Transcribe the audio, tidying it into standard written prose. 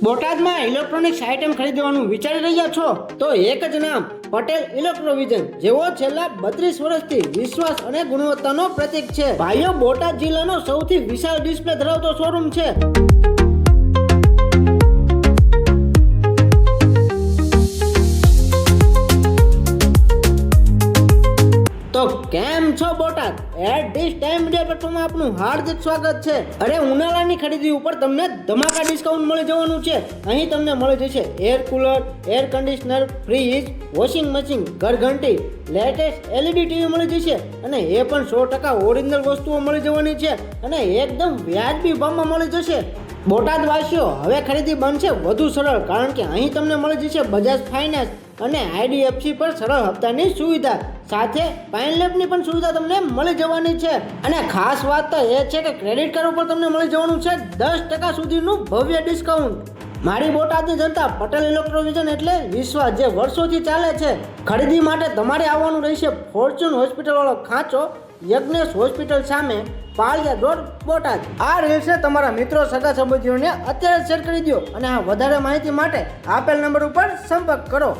બોટાદમાં electronics item ખરીદવાનું વિચારી રહ્યા છો તો એક જ નામ પટેલ ઇલેક્ટ્રોવિઝન, જેઓ છેલ્લા 32 વર્ષથી વિશ્વાસ અને ગુણવત્તાનો પ્રતીક છે. ભાઈઓ, બોટાદ જિલ્લાનો સૌથી વિશાળ ડિસ્પ્લે ધરાવતો શોરૂમ છે. તો કેમ છો Botad? At this time media પ્લેટફોર્મમાં આપનું હાર્દિક સ્વાગત છે. અરે, ઉનાળાની ખરીદી ઉપર તમને ધમાકા ડિસ્કાઉન્ટ મળી જવાનું છે. અહીં તમને મળી જશે air cooler, air conditioner, fridge, washing machine, ઘરઘંટી, લેટેસ્ટ LED ટીવી મળી જશે અને એ પણ 100% ઓરિજિનલ વસ્તુઓ મળી જવાની છે અને એકદમ વ્યાજબી ભાવમાં મળી જશે. બોટાદ વાસીઓ, હવે ખરીદી બનશે વધુ સરળ, કારણ કે અહીં તમને મળી જશે બજાજ ફાઇનાન્સ અને IDFC પર સરળ હપ્તાની સુવિધા, સાથે પાઇનલેબની પણ સુવિધા તમને મળી જવાની છે. અને ખાસ વાત તો એ છે કે ક્રેડિટ કાર્ડ ઉપર તમને મળી જવાનું છે 10% સુધીનું ભવ્ય ડિસ્કાઉન્ટ. મારી બોટાદની જનતા, પટેલ ઇલેક્ટ્રોવિઝન એટલે વિશ્વાસ જે વર્ષોથી ચાલે છે. ખરીદી માટે તમારે આવવાનું રહેશે ફોર્ચ્યુન હોસ્પિટલ વાળો ખાંચો, યજ્ઞેશ હોસ્પિટલ સામે, પાળિયા રોડ, બોટાદ. આ રીલ્સને તમારા મિત્રો, સગા સંબંધીઓને અત્યારે શેર કરી દો અને આ વધારે માહિતી માટે આપેલ નંબર ઉપર સંપર્ક કરો.